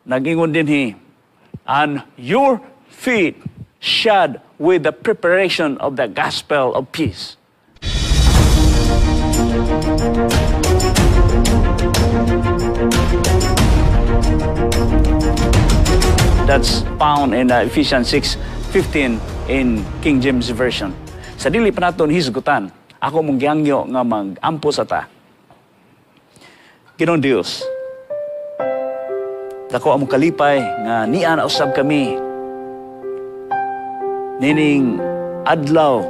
Nagingon din hi, and your feet shod with the preparation of the gospel of peace. That's found in Ephesians 6:15 in King James Version. Sa dili pa naton hisgutan, ako mong giangyo nga mag-ampo sa ta. Ginoong Dios, dako among kalipay nga niya na usab kami nining adlaw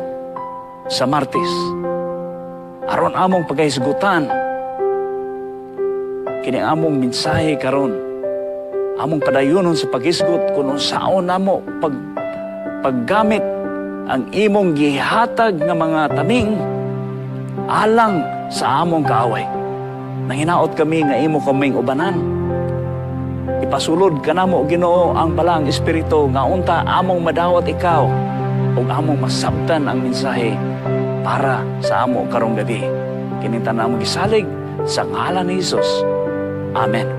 sa Martes. Aron among pagkahisgutan kini among mensahe karon, among padayonon sa paghisgot kung saon namo paggamit ang imong gihatag nga mga taming alang sa among kaaway. Nanginaot kami nga imo kaming ubanan. Ipasulod ka namo, Ginoo, ang balang espiritu nga unta among madawat ikaw ug among masabtan ang mensahe para sa amo karong gabi. Kininta na among gisalig sa ngalan ni Jesus. Amen.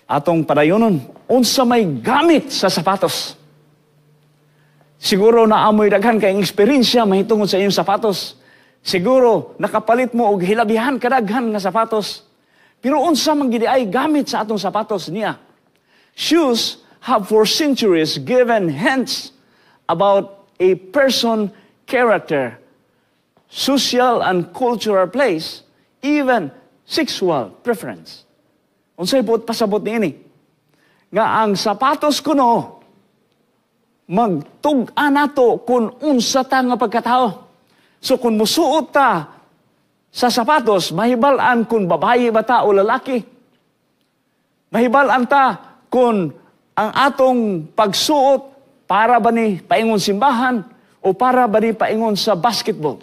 Atong padayonon, unsa may gamit sa sapatos. Siguro na amoy daghan kayong eksperyensya mahitungod sa iyong sapatos. Siguro nakapalit mo og hilabihan kadaghan nga sapatos. Pero unsa man gid ay gamit sa atong sapatos niya? Shoes have for centuries given hints about a person character, social and cultural place, even sexual preference. Unsay buot pasabot niini? Nga ang sapatos kuno magtug-an nato kung unsa ta nga pagkatao. So kung musuot ta sa sapatos, mahibalan kung babae ba ta o lalaki. Mahibalan ta kung ang atong pagsuot para ba ni paingon simbahan o para ba ni paingon sa basketball.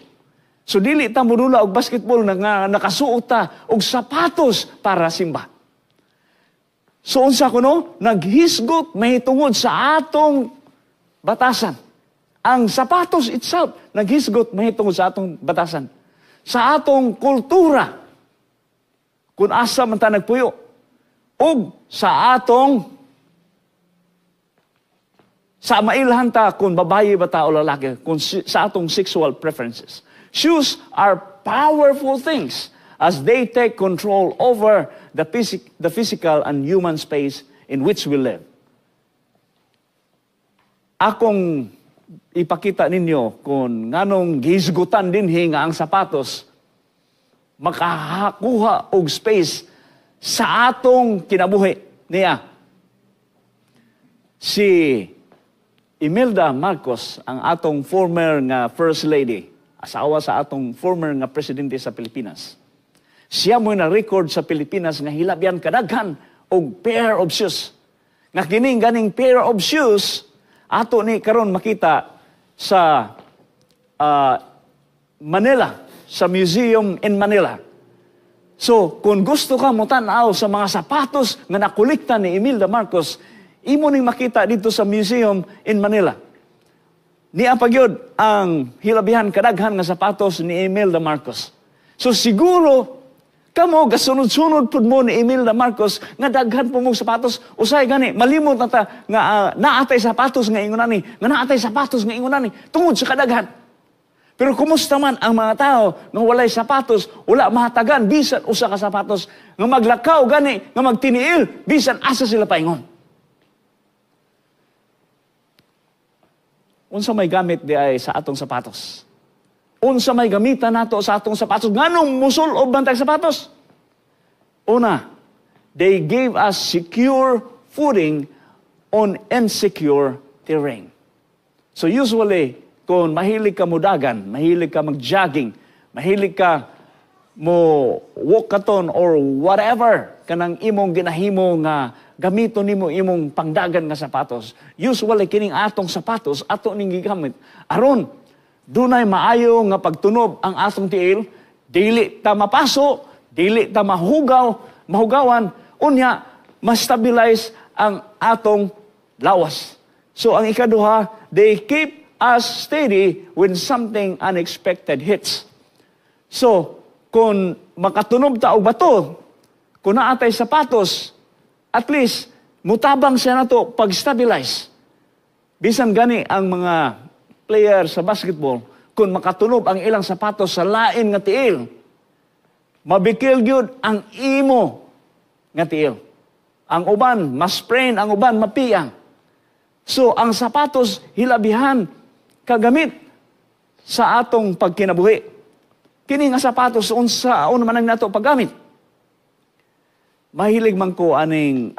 So dili ta mudula og basketball nga nakasuot ta og sapatos para simba. So unsa kuno? Naghisgot mahitungod sa atong batasan. Ang sapatos itself, naghisgot mahitungod sa atong batasan. Sa atong kultura, kung asa man ta nagpuyo, o sa mailhan ta kung babae ba ta o lalaki, kung sa atong sexual preferences. Shoes are powerful things as they take control over the physical and human space in which we live. Akong ipakita ninyo kung nganong gihisgutan dinhi nga ang sapatos makakuha og space sa atong kinabuhi niya. Si Imelda Marcos, ang atong former nga First Lady, asawa sa atong former nga presidente sa Pilipinas. Siya mo na-record sa Pilipinas nga hilabyan kadaghan og pair of shoes. Nga kining ganing pair of shoes ato ni karon makita sa Manila, sa museum in Manila. So, kung gusto ka mo tanaw sa mga sapatos nga nakulikta ni Imelda Marcos, imo ning makita dito sa museum in Manila. Niya pagyud ang hilabihan kadaghan nga sapatos ni Imelda Marcos. So siguro kamo gasunod-sunod pud mo ni Imelda Marcos nga daghan po mong sapatos. Usay gani malimot na ta nga naatay sapatos nga ingon ani, nga naatay sapatos nga ingon ani tungod sa kadaghan. Pero kumusta man ang mga tao nga walay sapatos, wala mahatagan bisan usa ka sapatos, nga maglakaw gani, nga magtiniil bisan asa sila paingon. Unsa may gamit di ay sa atong sapatos? Unsa may gamitan nato sa atong sapatos? Nganong musul-ob bantay sapatos? Una, they gave us secure footing on insecure terrain. So usually, kung mahilig ka mudagan, mahilig ka mag-jogging, mahilig ka mo walkathon or whatever kanang imong ginahimo nga gamiton nimo imong pangdagan nga sapatos. Usually kining atong sapatos ato ning gigamit aron dunay maayo nga pagtunob ang atong tiil, dili ta mapaso, dili ta mahugawan, unya ma-stabilize ang atong lawas. So ang ikaduha, they keep us steady when something unexpected hits. So kung makatunob ta og bato, kung naatay sapatos At least, mutabang siya na to pag-stabilize. Bisan gani ang mga player sa basketball, kung makatunob ang ilang sapatos sa lain nga tiil, mabikil gyud ang imo nga tiil. Ang uban, ma-sprain, ang uban, mapiyang. So, ang sapatos, hilabihan, kagamit sa atong pagkinabuhi. Kini nga sapatos, unsa man ang nato paggamit. Mahilig man ko aning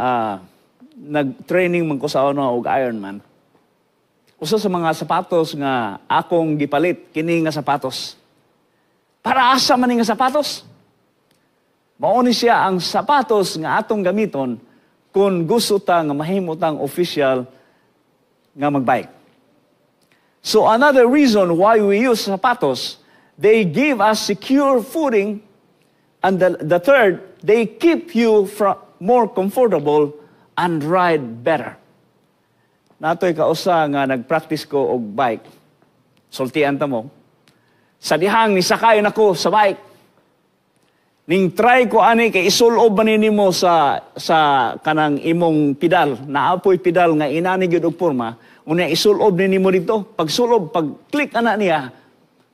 nag-training man ko sa og Ironman. Usa sa mga sapatos nga akong gipalit, kini nga sapatos. Para asa man nga sapatos? Mauni siya ang sapatos nga atong gamiton kung gusto ta nga mahimutang official nga magbike. So another reason why we use sapatos, they give us secure footing, and the third, they keep you more comfortable and ride better. Natoy kausa nga nagpractice ko og bike. Sultian ta mo. Sa dihang ni sakay nako sa bike. Ning try ko ani kay isulob man nimo sa kanang imong pedal. Naapoy pedal nga inani gyud og porma. Unya isulob nimo dito. Pag sulob, pag click ana niya,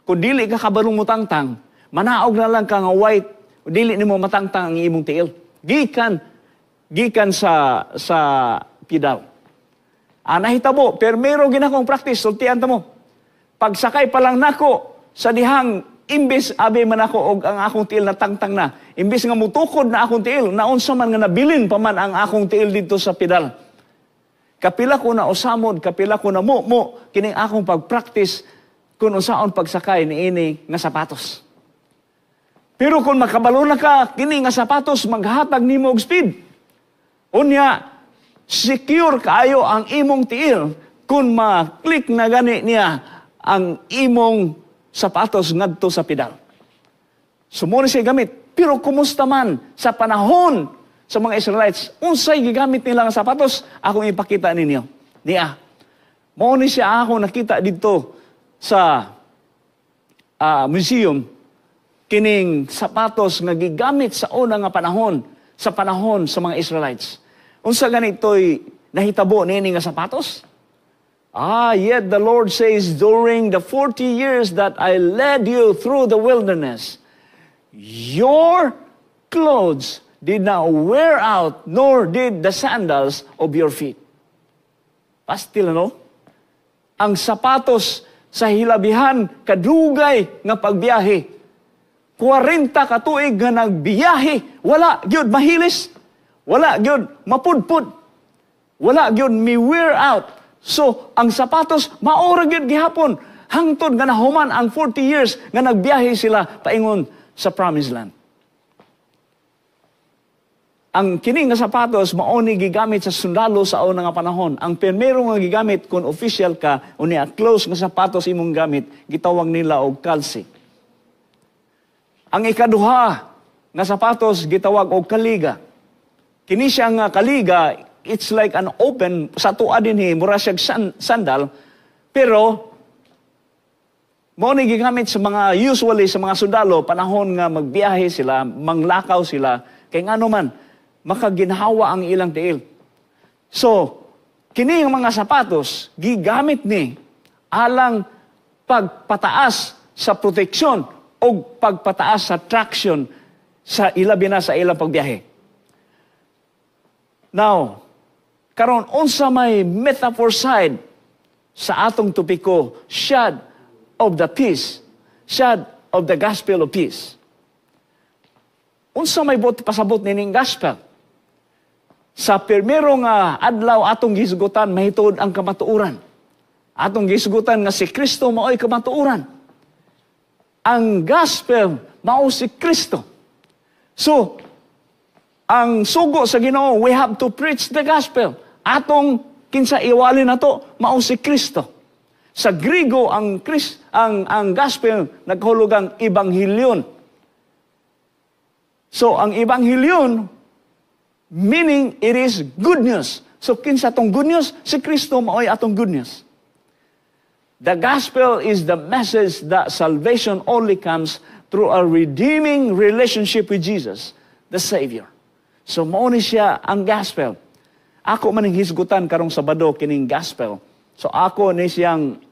kung dili ka kabalong mutangtang, manaog na lang ka nga white, dili nimo matangtang ang imong tiil. Gikan sa pedal. Nahitabo, pero meron ginakong practice, sultian ta mo. Pagsakay pa lang nako sa dihang, imbis abi man ako og ang akong tiil na tangtang na, imbis nga mutukod na akong tiil, naunsa man nga nabilin pa man ang akong tiil dito sa pedal. Kapila ko na usamod, kapila ko na mo, kining akong pag-practice kung unsaon pagsakay ni ini nga sapatos. Pero kung makabalo na ka, kini nga sapatos, maghatag nimo og speed. Unya, secure kaayo ang imong tiil kung ma-click na gani niya ang imong sapatos ngadto sa pedal. Sumuni siya gamit. Pero kumusta man sa panahon sa mga Israelites, unsay gigamit nila nga sapatos, akong ipakita ninyo. Niya. Mao ni siya ako nakita dito sa museum, kining sapatos nga gigamit sa una nga panahon, sa mga Israelites. Unsa ganito'y nahitabo nini nga sapatos? Yet the Lord says, during the 40 years that I led you through the wilderness, your clothes did not wear out, nor did the sandals of your feet. Pastil, no? Ang sapatos sa hilabihan, kadugay nga pagbiyahe. 40 ka tuig nga nagbiyahe, wala gyud mahilis. Wala gyud mapudpud. Wala gyud mi-wear out. So, ang sapatos, maura gyud gihapon. Hangtod nga nahuman ang 40 years nga nagbiyahe sila paingon sa Promised Land. Ang kini nga sapatos, mauni gigamit sa sundalo sa una nga panahon. Ang primero nga gigamit kung official ka, unya close nga sapatos imong gamit, gitawag nila og kalsi. Ang ikaduha nga sapatos, gitawag og kaliga. Kini siya nga kaliga, it's like an open, sa tuwa din mura siyang sandal, pero mo ni gigamit sa mga, usually sa mga sundalo, panahon nga magbiyahe sila, manglakaw sila, kay ngano man, makaginhawa ang ilang tiil. So, kini nga mga sapatos, gigamit ni alang pagpataas sa proteksyon o pagpataas sa traction sa ilabi na sa ilang pagbiyahe. Now, karon unsa may metaphor side sa atong topiko, shad of the peace, shad of the gospel of peace. Unsa may pasabot nining gospel? Sa primero nga adlaw atong gisgutan, mahitod ang kamatuoran. Atong gisgutan nga si Kristo mao'y kamatuoran. Ang gospel mao si Kristo. So, ang sugo sa Ginoo, we have to preach the gospel. Atong kinsa iwali na to, mao si Kristo. Sa Griego, ang gospel naghulugang ebanghelion. So, ang ebanghelion, meaning it is good news. So, kinsa tong good news? Si Kristo mao'y atong good news. The gospel is the message that salvation only comes through a redeeming relationship with Jesus, the Savior. So mao ni siya ang gospel. Ako man hisgutan karong Sabado kining gospel. So ako ni siyang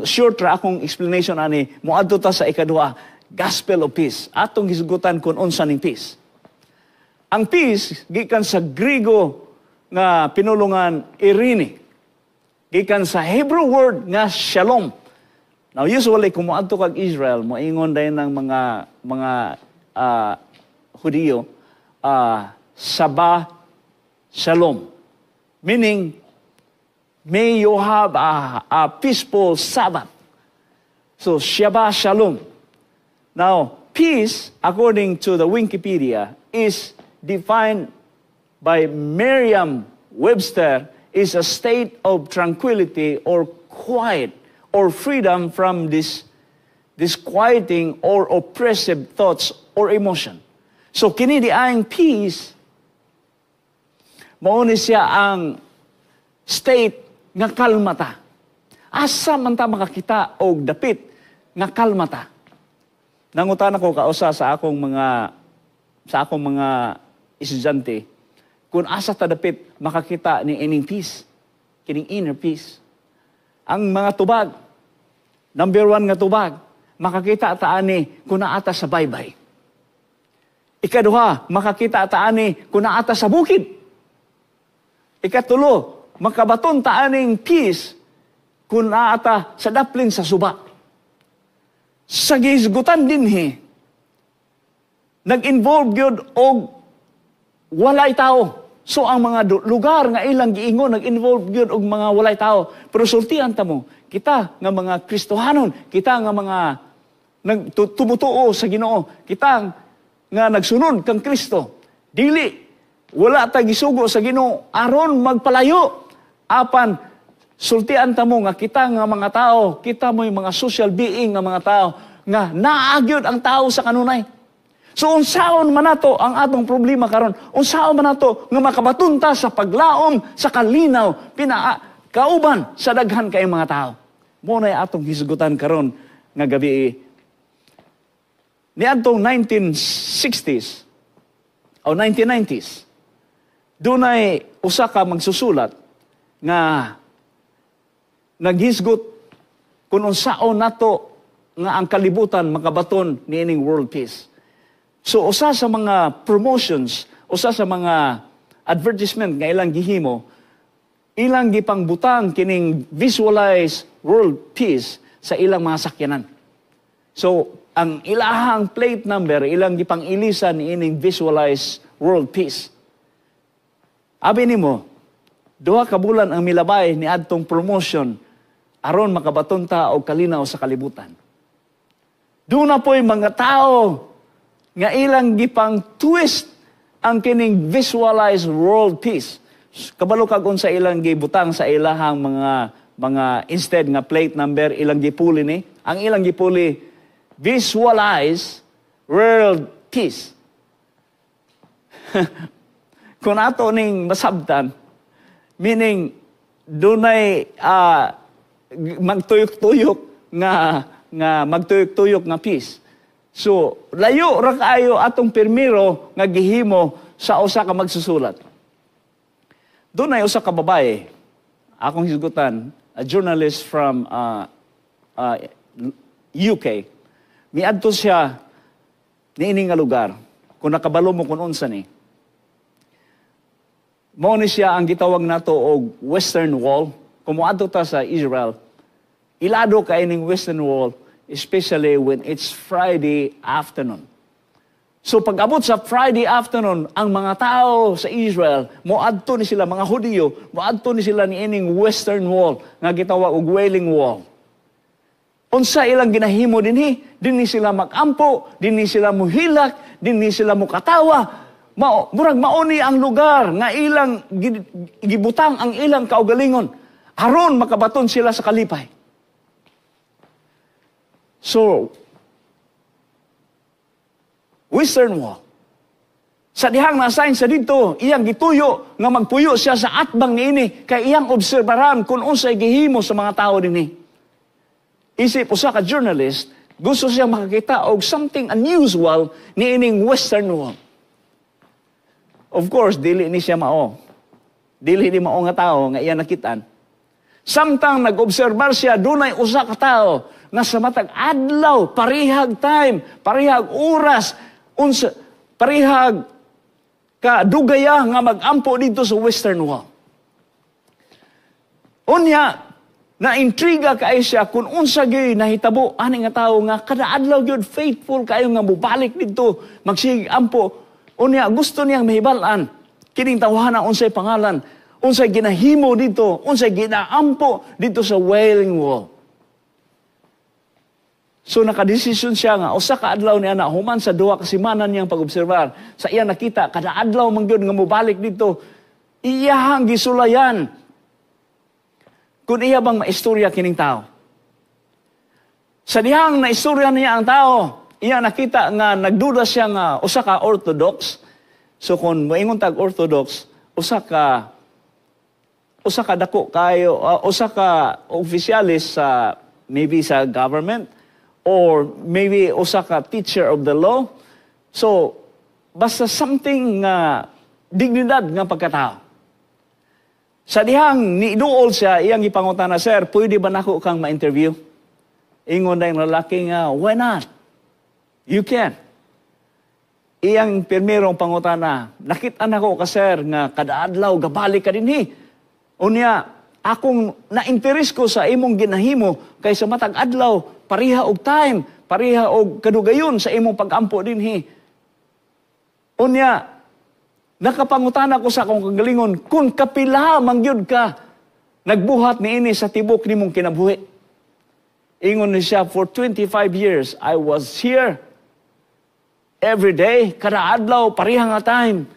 short ra akong explanation ani moadto ta sa ikaduha, gospel of peace. Atong hisgutan kun unsa ning peace. Ang peace gikan sa Griego nga pinulungan irene. Gikan sa Hebrew word nga shalom. Now usually kung moadto kag Israel, moingon dayon ng mga Hudiyo, Sabah Shalom. Meaning, may you have a peaceful Sabbath. So, Shabbat Shalom. Now, peace, according to the Wikipedia, is defined by Merriam-Webster is a state of tranquility or quiet or freedom from disquieting or oppressive thoughts or emotion. So, kini di aing peace, mao ni siya ang state nga kalmata. Asa man ta makakita og dapit nga kalmata. Nangutan ako kausa sa akong mga estudyante kung asa ta dapit makakita ni ining peace, kining inner peace. Ang mga tubag, number 1 nga tubag, makakita ta ani kung naata sa baybay. Ikaduha, makakita ta ani kung naata sa bukid. Ikatulo, makabaton ta aning peace kung naata sa daplin sa suba. Sa gisgutan dinhi, nag-involve gyud og walay tao. So ang mga lugar nga ilang giingon nag-involve gyud og mga walay tao. Pero sultian ta mo, kita nga mga Kristohanon, kita nga mga tumutuo sa Ginoo, kita nga nagsunod kang Kristo. Dili wala ta gisugo sa Ginoo aron magpalayo. Apan sultian ta mo nga kita nga mga tao, kita mo'y mga social being nga mga tao nga naagyod ang tao sa kanunay. So unsaon man nato ang atong problema karon? Unsaon man nato nga makabatunta sa paglaom sa kalinaw kauban sa daghan kay mga tao? Mo na atong hisgutan karon nga gabi. Niadtong 1960s o 1990s, dunay usa ka magsusulat nga naghisgot kung unsaon nato nga ang kalibutan makabaton niining world peace. So usa sa mga promotions, usa sa mga advertisement nga ilang gihimo, ilang gipangbutang kining visualize world peace sa ilang mga sakyanan. So ang ilahang plate number, ilang gipang-ilisan niining visualize world peace. Abi nimo, 2 ka bulan ang milabay ni adtong promotion aron makabaton ta og kalinaw sa kalibutan. Doon na po'y mga tao nga ilang gipang twist ang kining visualize world peace. Kabalo kag unsa ilang gibutang sa ilahang mga instead nga plate number ilang gipuli ni. Ang ilang gipuli visualize world peace. Kung ato ning masabtan, meaning dunay magtuyok-tuyok nga peace. So, layo ra kaayo atong permiro nga gihimo sa usa ka magsusulat. Dunay usa ka babae, akong hisgutan, a journalist from UK. Miadto siya niining nga lugar. Kung nakabalo mo kung unsa ni. Mao ni siya ang gitawag nato og Western Wall. Kung moadto ta sa Israel, ilado ka ining Western Wall, especially when it's Friday afternoon. So pag-abot sa Friday afternoon, ang mga tao sa Israel, moadto ni sila, mga Hudiyo, moadto ni sila niining Western Wall, nga gitawag og Wailing Wall. Unsa ilang ginahimo dinhi sila magampo, dinhi sila muhilak, dinhi sila mukatawa. Murag mauni ang lugar nga ilang gibutang ang ilang kaugalingon aron makabaton sila sa kalipay. So, Western Wall. Sa dihang na-assign sa dito, iyang gituyo nga magpuyo siya sa atbang niini kay iyang obserbaran kung unsay gihimo sa mga tao dinhi. Isip usa ka journalist Gusto siya makakita og something unusual ni ining Western world. Of course, dili ni siya mao. Dili ni mao nga tao nga iya nakitaan. Samtang nag-obserbar siya, dunay usa ka tao nga sa matag adlaw, parihag time, parihag oras, parihag ka dugaya nga mag-ampo dito sa Western world. Unya, na-intriga kaayo siya kung unsa gyud nahitabo ani nga tawo nga kada adlaw gyud faithful kayo nga mubalik dito magsige ampo. Unya gusto niyang mahibal-an kining tawhana unsay pangalan, unsay ginahimo dito, unsay ginaampo dito sa Wailing Wall. So nakadesisyon siya nga usa ka adlaw niya na human sa duha ka semana niyang pag-obserbar. Sa iya nakita kada adlaw man gyud nga mubalik dito, iyahang gisulayan kung iya bang maistorya kining tao. Sa dihang naistorya niya ang tao, iya nakita nga nagduda siya nga usa ka Orthodox. So kung moingon tag Orthodox, usa ka dako kayo, usa ka opisyalis sa maybe sa government or maybe usa ka teacher of the law. So basta something nga dignidad nga pagkatao. Sa dihang niduol siya, iyang ipangutana, "Sir, pwede ba nako kang ma-interview?" Ingon na yung lalaki nga, "Why not? You can." Iyang pirmirong pangutana, "Nakita nako ka, sir, nga kada adlaw gabalik ka dinhi. Unya, akong na-interes ko sa imong ginahimo kaysa matag adlaw, pariha og time, pariha og kadugayon sa imong pag-ampo dinhi. Unya, nakapangutana ko sa akong kagalingon, kung kapila mangyud ka, nagbuhat niini sa tibok nimong kinabuhi." Ingon ni siya, "For 25 years, I was here. Every day, kada adlaw, pariha nga time.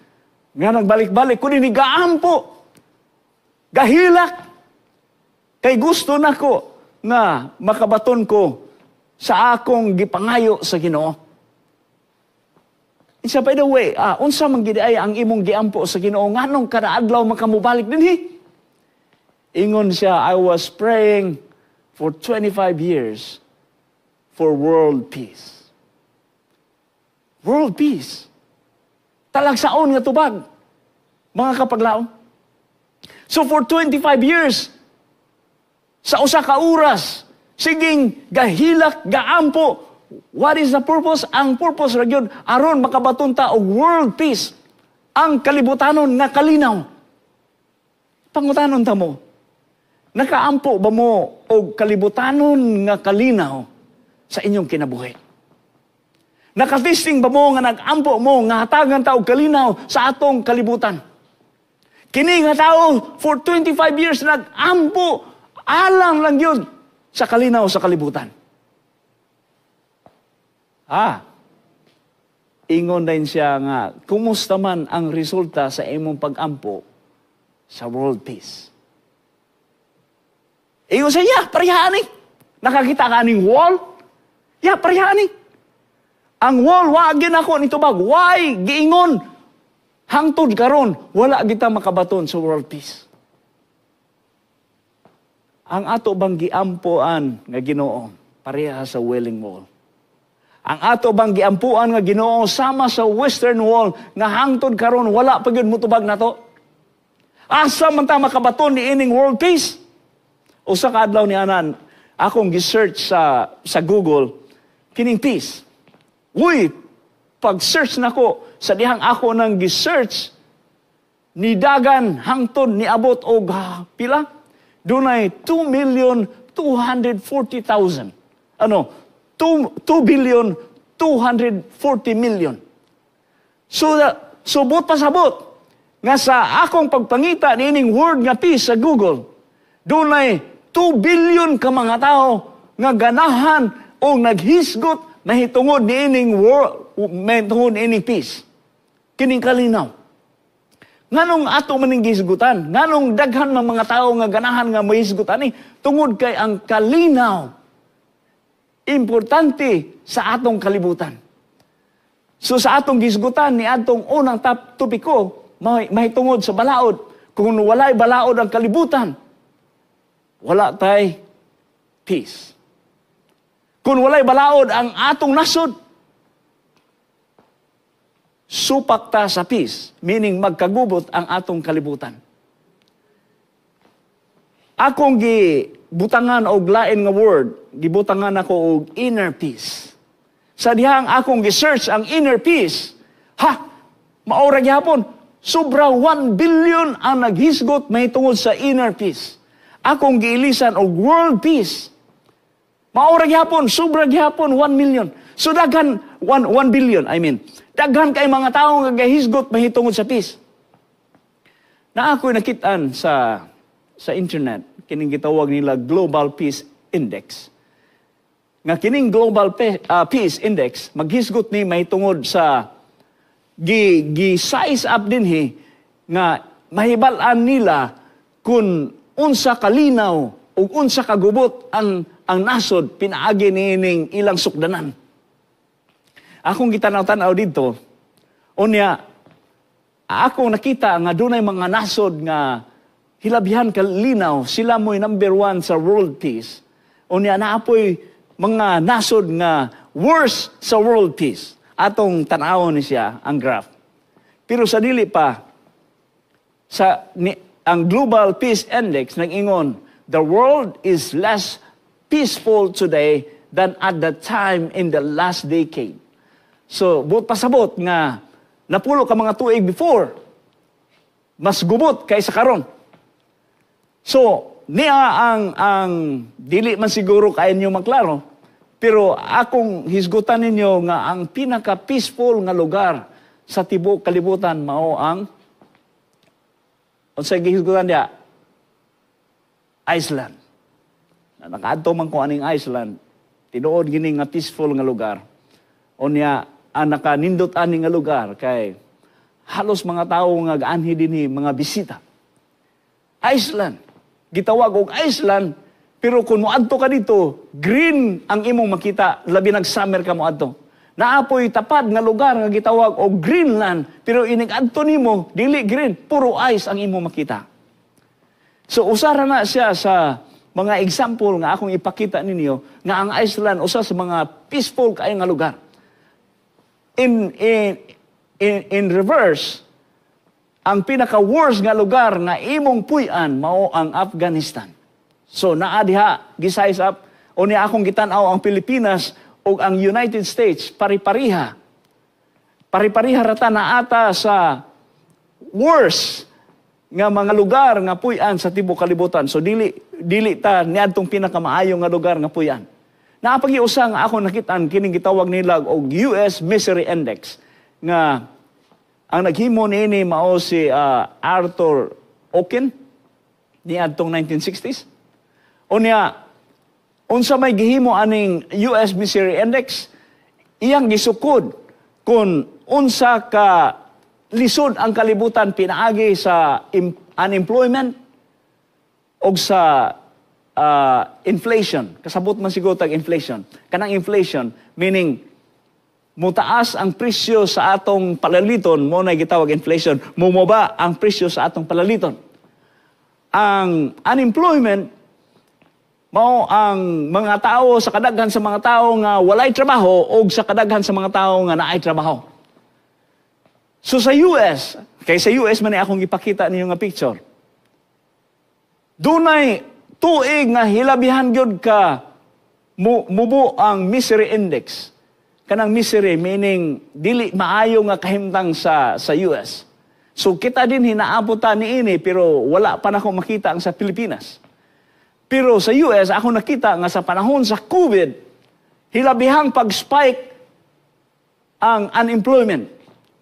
Nga nagbalik-balik, kunin ni gaampo. Gahilak. Kay gusto na ko nga makabaton ko sa akong gipangayo sa Ginoo." Isa, by the way, unsa man gid ay ang imong giampo sa Ginoo nganong kada adlaw makamubalik dinhi? Ingon siya, "I was praying for 25 years for world peace." World peace. Talagsaon nga tubag, mga kapaglaom. So for 25 years, sa usa ka oras, siging gahilak, gaampo. What is the purpose? Ang purpose ra gyud aron makabaton ta og world peace, ang kalibutanon nga kalinaw. Pangutanon ta mo, nakaampo ba mo og kalibutanon nga kalinaw sa inyong kinabuhi? Nakatesting ba mo nga nag-ampo mo nga hatagan ta og kalinaw sa atong kalibutan? Kini nga tao for 25 years nag-ampo alang lang yun sa kalinaw sa kalibutan. Ingon din siya nga, kumusta man ang resulta sa imong pag-ampo sa world peace? Ingon siya, "Yeah, parihani. Nakakita ka aning wall? Yeah, parihani. Ang wall, wagin ako nito bag. Why? Giingon. Hangtod karon, wala kita makabaton sa world peace." Ang ato bang giampuan nga Ginoo pareha sa Wailing Wall? Ang ato bang giampuan nga Ginoo sama sa Western Wall nga hangtod karon wala pa gyud mutubag nato? Asa man ta makabaton ni ining world peace? Usa ka adlaw ni anan akong gi-search sa Google kining peace. Uy, pag-search nako sa dihang ako nang gi-search ni dagan hangtod ni abot og pila? Dunay 2,240,000. 2,240,000,000. So but pasabot nga sa akong pagpangita niining word nga peace sa Google, dunay 2 billion ka mga tao nga ganahan o naghisgot mahitungod niining word, mahitungod niining peace. Kining kalinaw. Nganong ato maning gihisgutan? Nganong daghan ng mga tao nga ganahan nga mahisgutan ni tungod kay ang kalinaw importante sa atong kalibutan. So sa atong gisgutan ni atong unang topiko, mahitungod sa balaod. Kung walay balaod ang kalibutan, wala tay peace. Kung walay balaod ang atong nasod, supak ta sa peace, meaning magkagubot ang atong kalibutan. Akong gibutangan og lain nga word, gibutangan ako og inner peace. Sa dihang akong gi-search ang inner peace, maura gyapon, sobra 1 billion ang naghisgot mahitungod sa inner peace. Akong giilisan og world peace. Maura gyapon, sobra gyapon 1 million. So daghan 1 billion, I mean. Daghan kay mga tawo nga gahisgot mahitungod sa peace. Na ako'y nakitaan sa internet, kining gitawag nila Global Peace Index. Nga kining Global Peace Index, maghisgot ni mahitungod sa gi-size up din nga mahibalan nila kung unsa kalinaw o unsa kagubot ang nasod pinaagi nining ilang sukdanan. Akong gitanaw-tanaw dito, unya, akong nakita nga dunay mga nasod nga hilabihan kalinaw, sila mo'y number 1 sa world peace. Unya, naapoy mga nasod nga worse sa world peace. Atong tanawon ni siya, ang graph. Pero sa dili pa, ang Global Peace Index nag-ingon, the world is less peaceful today than at the time in the last decade. So, pasabot nga, napulo ka mga tuig before, mas gubot kaysa karon. So, niya ang dili man siguro kaya nyo maklaro, pero akong hisgutan ninyo nga ang pinaka-peaceful nga lugar sa tibuok kalibutan mao ang unsay gihisgutan dia? Iceland. Nakaadto man ko aning Iceland, tinuod gini nga peaceful nga lugar. Unya, ang nakanindot ani nga lugar kay halos mga tawo nga gaanhi dinhi mga bisita. Iceland, gitawag og Iceland, pero kung moadto ka dito, green ang imong makita, labi nag-summer ka moadto. Naapoy tapad nga lugar nga gitawag og Greenland, pero inig-adto nimo dili green, puro ice ang imong makita. So usara na siya sa mga example nga akong ipakita ninyo nga ang Iceland usa sa mga peaceful kaayo nga lugar. In reverse, ang pinaka-worst nga lugar nga imong puy-an mao ang Afghanistan. So naa diha gi-size up o niya akong gitan-aw ang Pilipinas o ang United States pari-pariha. Pari-pariha rata na ata sa worst nga mga lugar nga puy-an sa tibuok kalibutan. So dili ta niadtong pinakamaayong nga lugar nga puy-an. Naapagi-usa nga ako nakitaan kining gitawag nila og US Misery Index nga ang naghimo niini mao si Arthur Oken niadtong 1960s. Unya unsa may gihimo aning US Misery Index, iyang gisukod kung unsa ka lisod ang kalibutan pinaagi sa unemployment o sa inflation. Kasabot man siguro tag inflation. Kanang inflation, meaning mutaas ang presyo sa atong palaliton, mo na gitawag inflation, mumaba ang presyo sa atong palaliton. Ang unemployment, mao ang mga tao sa kadaghan sa mga tao nga walay trabaho o sa kadaghan sa mga tao nga naay trabaho. So sa US, kay sa US man akong ipakita ninyo nga picture, dunay tuig nga hilabihan gyud ka mubo ang misery index. Kanang misery meaning dili maayo nga kahimtang sa US. So kita din hinaabot ta niini pero wala pa nako makita ang sa Pilipinas. Pero sa US ako nakita nga sa panahon sa COVID hilabihang pag-spike ang unemployment.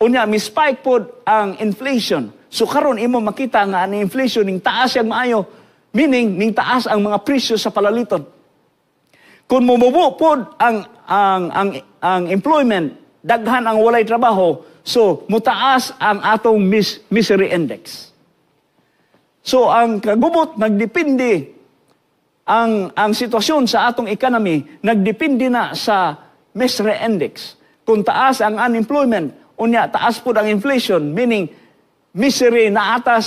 Unya mi-spike pod ang inflation. So karon imo makita nga ang inflation ning taas yang maayo. Meaning, ning taas ang mga presyo sa palaliton. Kung mumubo po ang employment, daghan ang walay trabaho, so mutaas ang atong misery index. So ang kagubot, nagdepende, ang sitwasyon sa atong economy, nagdepende na sa misery index. Kung taas ang unemployment, unya taas po ang inflation, meaning, misery na ata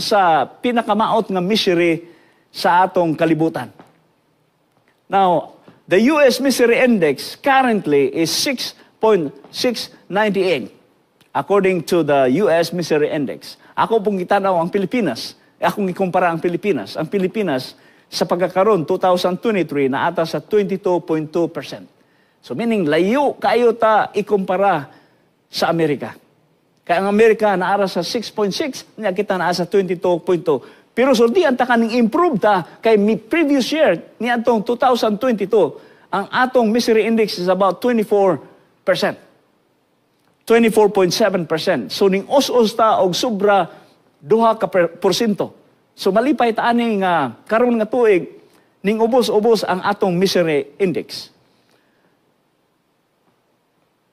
sa pinakamaot nga misery sa atong kalibutan. Now, the US Misery Index currently is 6.698 according to the US Misery Index. Ako pong gitanaw ang Pilipinas. Akong ikumpara ang Pilipinas. Ang Pilipinas, sa pagkakaroon, 2023, na ata sa 22.2%. So meaning, layo kayo ta ikumpara sa Amerika. Kaya ang Amerika naara sa 6.6, niya kita naara sa 22.2. Pero sultian ta kaning improve ta kay previous year ni atong 2022 ang atong misery index is about 24%. 24.7%. So ning os-os ta og sobra 2%. So malipay ta ani nga karon nga tuig ning ubos-ubos ang atong misery index.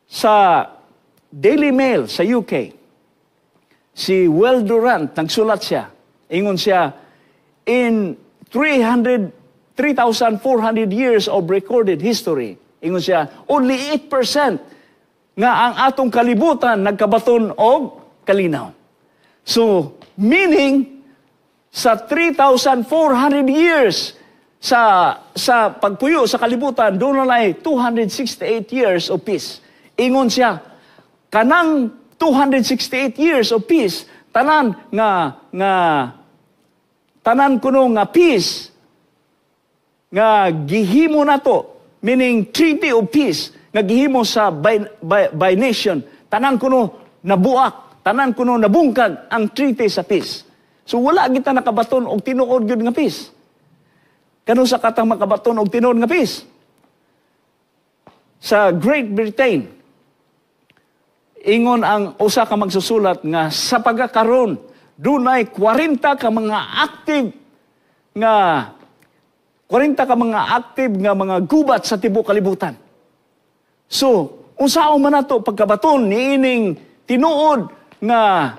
Sa Daily Mail sa UK, si Will Durant nagsulat siya. Ingon siya, in 3,400 years of recorded history, ingon siya, only 8% nga ang atong kalibutan nagkabaton og kalinaw. So, meaning, sa 3,400 years sa pagpuyo sa kalibutan, doon na 268 years of peace. Ingon siya, kanang 268 years of peace, tanan kuno nga peace nga gihimo nato, meaning treaty of peace nga gihimo sa by nation, tanan kuno nabuak, tanan kuno nabungkag ang treaty sa peace. So wala kita nakabaton og tinuod gyud nga peace. Kano sa katang makabaton og tinuod nga peace? Sa Great Britain, ingon ang usa ka magsusulat nga sa pagkakaron dunay 40 ka mga active nga mga gubat sa tibuok kalibutan. So, unsaon man nato pagkabaton niining tinuod nga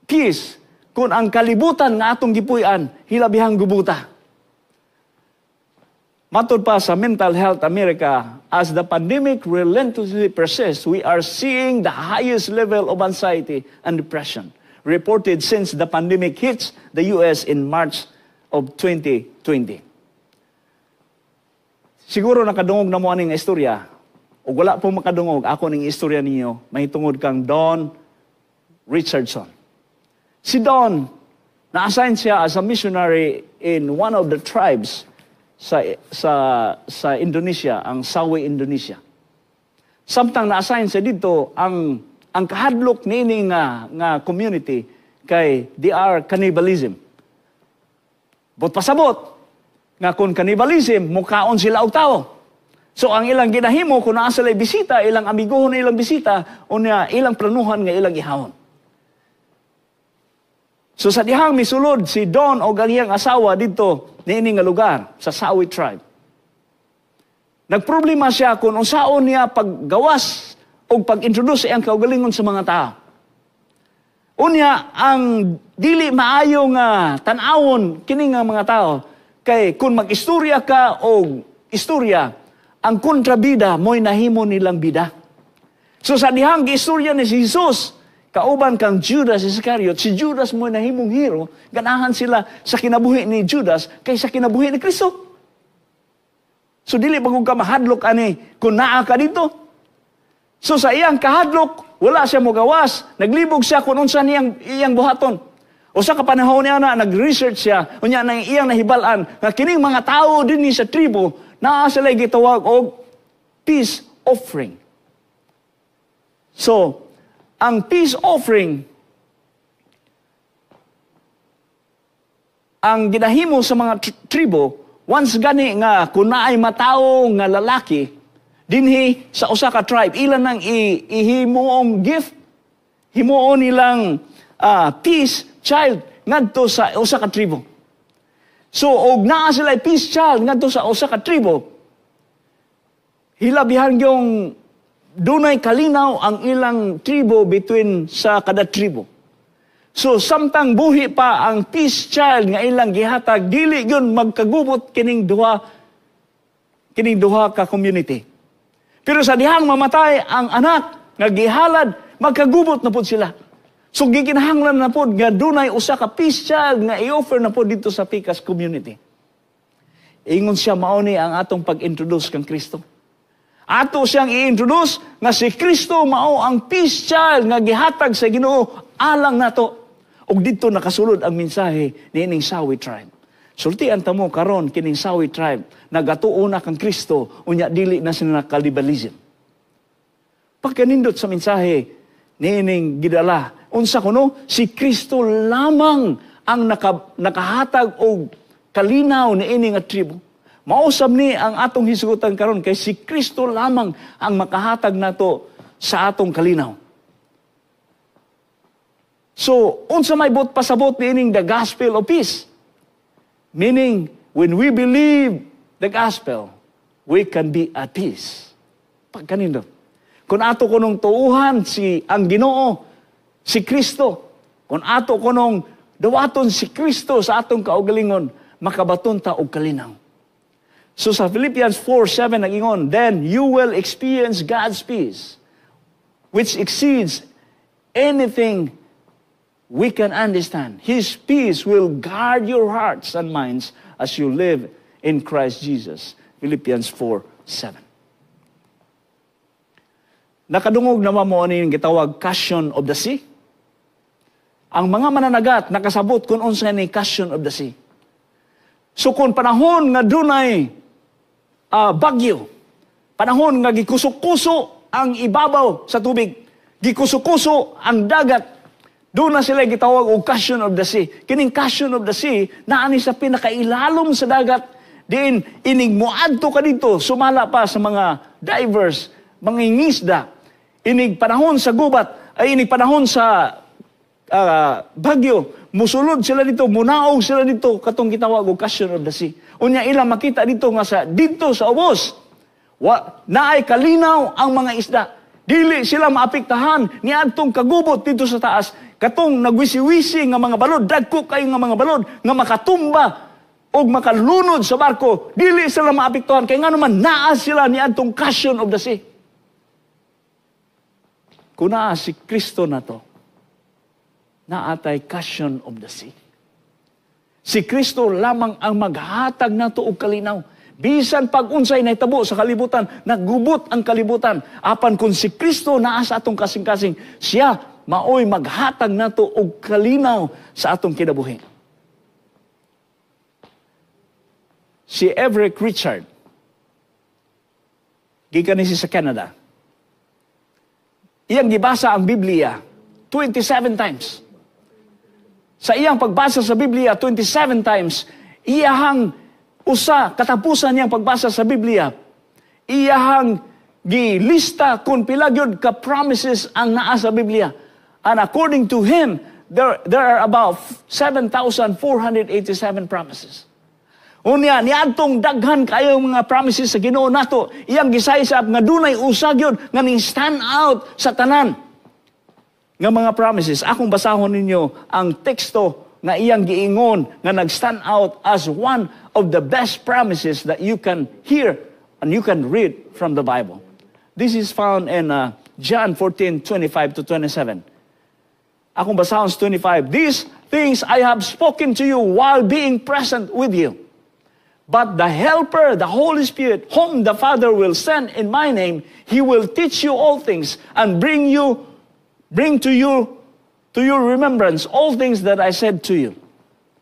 peace kung ang kalibutan nga atong gipuy-an hilabihang gubuta. Matod pa sa Mental Health America, as the pandemic relentlessly persists, we are seeing the highest level of anxiety and depression reported since the pandemic hits the US in March of 2020. Siguro nakadungog na mo aning istorya, o wala pong makadungog, ako ning istorya ninyo, mahitungod kang Don Richardson. Si Don, na-assign siya as a missionary in one of the tribes sa Indonesia, ang Sawi, Indonesia. Samtang na-assign siya dito, ang kahadlok niini nga community kay they are cannibalism. But pasabot, nga kung cannibalism, mukaon sila og tao. So ang ilang ginahimo, kung naa sila bisita, ilang amiguhon na ilang bisita, o niya ilang planuhan nga ilang ihawon. So sa dihang misulod si Don o ang iyang asawa dito niini nga lugar sa Sawi tribe. Nagproblema siya kung unsaon niya paggawas o pag-introduce ang kaugalingon sa mga tao. Unya ang dili maayo nga tan-awon kini nga mga tao kay kung mag-istorya ka o istorya, ang kontrabida mo'y nahimo nilang bida. So sa dihang giistorya ni si Jesus, kauban kang Judas Iscariot, si Judas mo nahimong hero, ganahan sila sa kinabuhi ni Judas kaysa kinabuhi ni Kristo. So dili ba kung ka mahadlok ani kung naa ka dito? So sa iyang kahadlok, wala siya mogawas, naglibog siya kung unsa niyang iyang buhaton. O sa kapanahon niya na nag-research siya, unya nang iyang nahibalan nga kining mga tao dinhi sa tribo naa sila gitawag og peace offering. So ang peace offering, ang ginahimo sa mga tribo, once gani nga kung naay matao nga lalaki, dinhi sa usa ka tribe, ilan nang ihimuong gift, himuon nilang peace child ngadto sa usa ka tribo. So, og naa sila peace child ngadto sa usa ka tribo, hilabihan yung dunay kalinaw ang ilang tribo between sa kada tribo. So, samtang buhi pa ang peace child nga ilang gihatag, dili yun magkagubot kining duha ka community. Pero sa dihang mamatay ang anak nga gihalad, magkagubot na po sila. So, gikinahanglan na po nga dunay usa ka peace child nga i-offer na po dito sa Picas community. Ingon siya mauni ang atong pag-introduce kang Kristo. Ato siyang i-introduce nga si Kristo mao ang peace child nga gihatag sa Ginoo alang nato. Ug dito nakasulod ang mensahe niining Sawi tribe. Sultian ta mo karon kining Sawi tribe nagatuo na kang Kristo unya dili na sila nakalibalism. Pagkanindot sa mensahe niining gidala, unsa kuno si Kristo lamang ang nakahatag og kalinaw niini nga tribo. Mausab ni ang atong hisugutan karon kay si Kristo lamang ang makahatag nato sa atong kalinaw. So, unsa may pasabot niining the gospel of peace? Meaning, when we believe the gospel, we can be at peace. Pagkanindot. Kung ato kunong tuuhan ang Ginoo, si Kristo, kung ato kunong dawaton si Kristo sa atong kaugalingon, makabaton ta og kalinaw. So sa Philippians 4:7 nagingon, then you will experience God's peace, which exceeds anything we can understand. His peace will guard your hearts and minds as you live in Christ Jesus. Philippians 4:7. Nakadungog naman mo ano yung gitawag cushion of the sea. Ang mga mananagat nakasabot kung unsa ni cushion of the sea. So kung panahon nga dunay bagyo, panahon nga gikusok-kuso ang ibabaw sa tubig, gikusok-kuso ang dagat, doon na sila gitawag og cushion of the sea. Kining cushion of the sea, naani sa pinakailalom sa dagat, diin inig moadto ka dito, sumala pa sa mga divers, mga ngisda, inig panahon sa gubat, ay inig panahon sa bagyo, musulod sila dito, munaog sila dito, katong gitawag og cushion of the sea. Unya ilang makita dito nga dito sa ubos, naay kalinaw ang mga isda. Dili sila maapektahan ni adtong kagubot dito sa taas. Katong nagwisi-wisi nga mga balod, dagko kayo nga mga balod, nga makatumba o makalunod sa barko, dili sila maapektuhan. Kaya nga naman, naa sila ni adtong cushion of the sea. Kung naa si Kristo na to, naatay cushion of the sea. Si Kristo lamang ang maghatag na to og kalinaw. Bisan pag-unsay na itabo sa kalibutan, naggubot ang kalibutan. Apan kung si Kristo naa sa atong kasing-kasing, siya maoy maghatag na to og kalinaw sa atong kinabuhi. Si Everett Richard, gikan ni sa Canada, iyang gibasa ang Biblia 27 times. Sa iyang pagbasa sa Biblia 27 times, iyahang katapusan niyang pagbasa sa Biblia, iyahang gilista kung pilagyod ka promises ang naa sa Biblia. And according to him, there are about 7,487 promises. Unya, niadtong daghan kayo mga promises sa Ginoo nato, iyang gisaysab nga dunay usagyod nga ning stand out sa tanan nga mga promises. Akong basahon ninyo ang teksto nga iyang giingon nga nag-stand out as one of the best promises that you can hear and you can read from the Bible. This is found in John 14:25-27. Akong basahon sa 25. These things I have spoken to you while being present with you. But the Helper, the Holy Spirit, whom the Father will send in my name, He will teach you all things and bring to your remembrance all things that I said to you.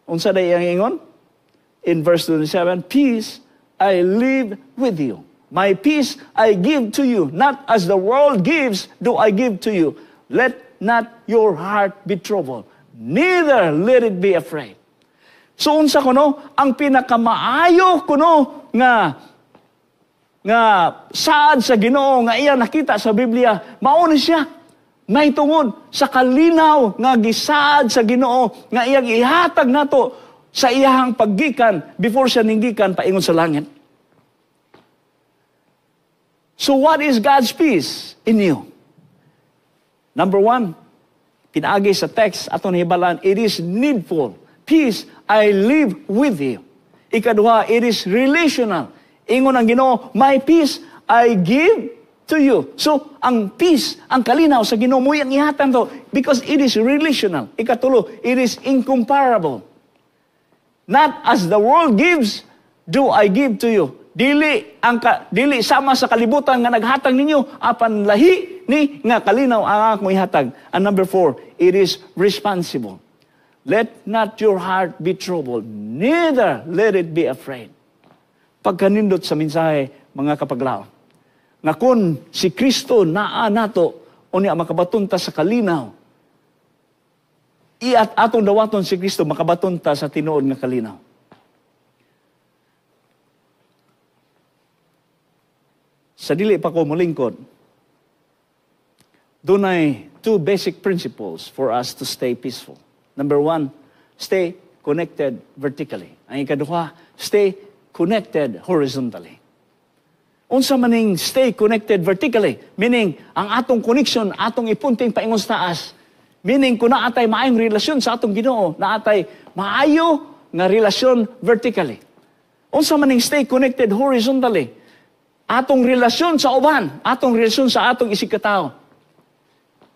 Unsa day iyang ingon? In verse 27, peace I leave with you. My peace I give to you. Not as the world gives, do I give to you. Let not your heart be troubled. Neither let it be afraid. So unsa kuno? Ang pinakamaayo kuno nga saad sa Ginoo nga iya nakita sa Biblia, mao ni siya. May tungod sa kalinaw nga gisaad sa Ginoo nga iyang ihatag nato sa iyahang paggikan before siya ninggikan paingon sa langit. So what is God's peace in you? Number 1, pinaagi sa text aton hibalan, it is needful. Peace I live with you. Ikaduha, it is relational. Ingon ang Ginoo, my peace I give to you. So, ang peace, ang kalinaw sa Ginoo mo yang ihatag to because it is relational. Ikatulo, it is incomparable. Not as the world gives, do I give to you. Dili sama sa kalibutan nga naghatag ninyo, apan lahi ni nga kalinaw ang akong ihatag. And number 4, it is responsible. Let not your heart be troubled, neither let it be afraid. Pagkanindot sa mensahe, mga kapaglaw, nga kung si Kristo naa nato, unya makabatunta sa kalinaw, iat atong dawaton si Kristo, makabatunta sa tinuod nga kalinaw. Sa dili pa ko mulingkod, dunay 2 basic principles for us to stay peaceful. Number 1, stay connected vertically. Ang ikaduha, stay connected horizontally. Unsa maning stay connected vertically, meaning ang atong connection, atong ipunting paingon sa taas. Meaning kung naatay maayong relasyon sa atong Ginoo, naatay maayo nga relasyon vertically. Unsa maning stay connected horizontally, atong relasyon sa uban, atong relasyon sa atong isig katao.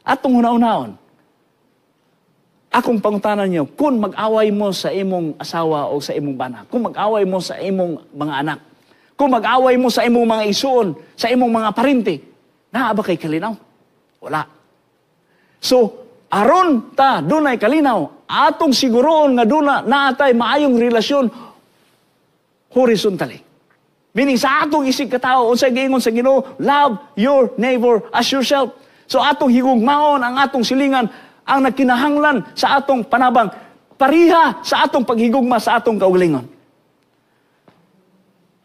Atong hunaw-hunaon. Akong pangutanan niyo, kung mag-away mo sa imong asawa o sa imong bana, kung mag-away mo sa imong mga anak, kung mag-away mo sa imong mga isuon, sa imong mga parinti, naa ba kay kalinaw? Wala. So, aron ta dunay kalinaw, atong siguroon nga duna naatay maayong relasyon horizontally. Meaning sa atong isig katao, unsay giingon sa Ginoo, love your neighbor as yourself. So atong higugmaon ang atong silingan, ang nagkinahanglan sa atong panabang, pariha sa atong paghigugma sa atong kaugalingon.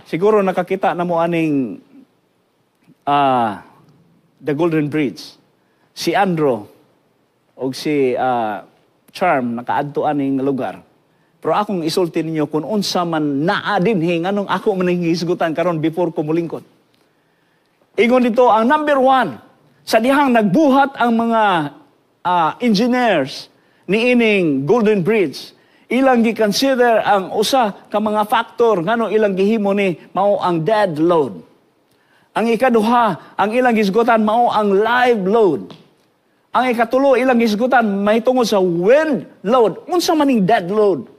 Siguro nakakita na mo aning The Golden Bridge. Si Andrew o si Charm nakaadto aning lugar. Pero akong isulti ninyo kung unsa man naa dinhi nganong ako man hingisgutan karon before ko mulingkod. Ingon dito ang number 1 sa dihang nagbuhat ang mga engineers ni ining Golden Bridge. Ilang gi-consider ang usa ka mga factor ngano ilang gihimo ni mao ang dead load. Ang ikaduha, ang ilang gisgutan mao ang live load. Ang ikatulo, ilang gisgutan may tungod sa wind load. Unsa maning dead load?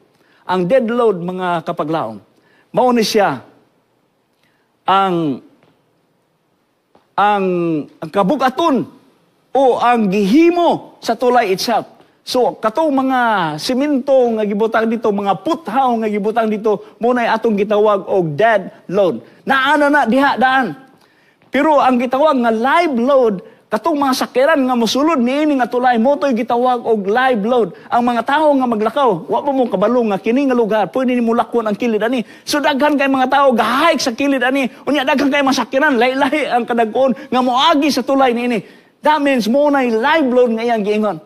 Ang dead load, mga kapaglaong, mao ni siya ang kabugaton o ang gihimo sa tulay itself. So, katong mga simento nga gibutang dito, mga puthaw nga gibutang dito, muna atong gitawag og dead load. Naana na diha daan. Pero ang gitawag nga live load, katong mga sakyanan nga mosulod niini nga tulay, motoy gitawag og live load. Ang mga tawo nga maglakaw, wa pa mo kabalo nga kini nga lugar, pwede nimo lakon ang kilid ani. So daghan kay mga tawo gahayk sa kilid ani. Unya daghan kay mga sakyanan, lahi-lahi ang kadagkon nga moagi sa tulay niini. That means mo na live load nga iyang giingon.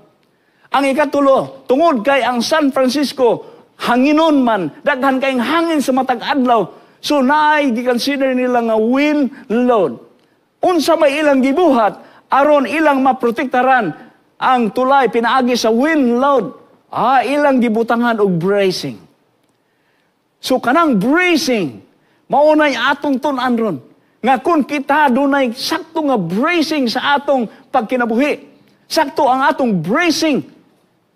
Ang ikatulo, tungod kay ang San Francisco, hanginon man, daghan kayong hangin sa matag adlaw. So naay gi-consider nila nga wind load. Unsa may ilang gibuhat, aron ilang maprotektaran ang tulay pinaagi sa wind load. Ilang gibutangan og bracing. So kanang bracing, maunay atong tun-an ron. Nga kung kita dunay sakto nga bracing sa atong pagkinabuhi, sakto ang atong bracing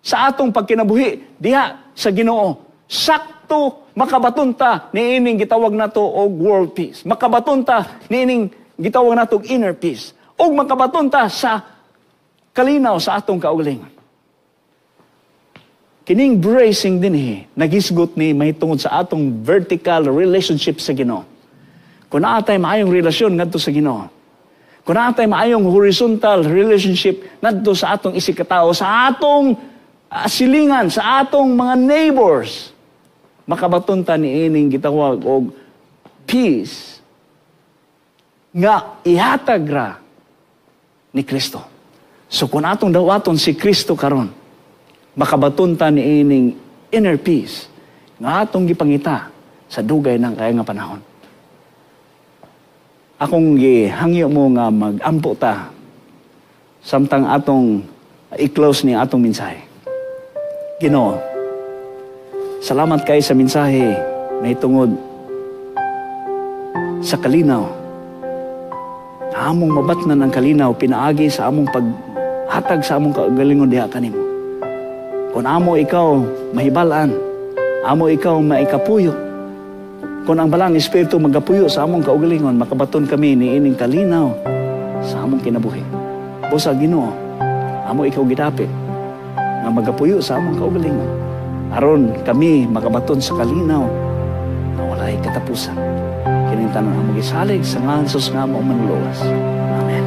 sa atong pagkinabuhi diha sa Ginoo, sakto makabatunta niining gitawag nato og world peace. Makabatunta niining gitawag nato og inner peace. O makabatunta sa kalinaw sa atong kaugalingon. Kining bracing dinhi nagisgot ni mahitungod sa atong vertical relationship sa Ginoo. Kung naatay maayong relasyon ngadto sa Ginoo, kung naatay maayong horizontal relationship ngadto sa atong isig katao, sa atong silingan, sa atong mga neighbors, makabatunta ni ining gitawag og peace nga ihatag ra ni Kristo. So kung atong dawaton si Kristo karon, makabatunta ni ining inner peace nga atong gipangita sa dugay ng kaya nga panahon. Akong gihangyo mo nga mag-ampo ta samtang atong i-close ni atong mensahe. Ginoo, salamat kay sa mensahe na itungod sa kalinaw. Among mabatnan ang kalinaw, pinaagi sa among paghatag sa among kagalingon diha kanimo. Kung amo ikaw mahibalan, amo ikaw maikapuyo, Kung ang balang Espiritu magapuyo sa among kaugalingon, makabaton kami ni ining kalinaw sa among kinabuhi. Busa Ginoo, amo ikaw gidapit nga magapuyo sa among kaugalingon. Aron kami makabaton sa kalinaw na walay katapusan. Kining tanan among gisalig sa ngalan sa among manluwas. Amen.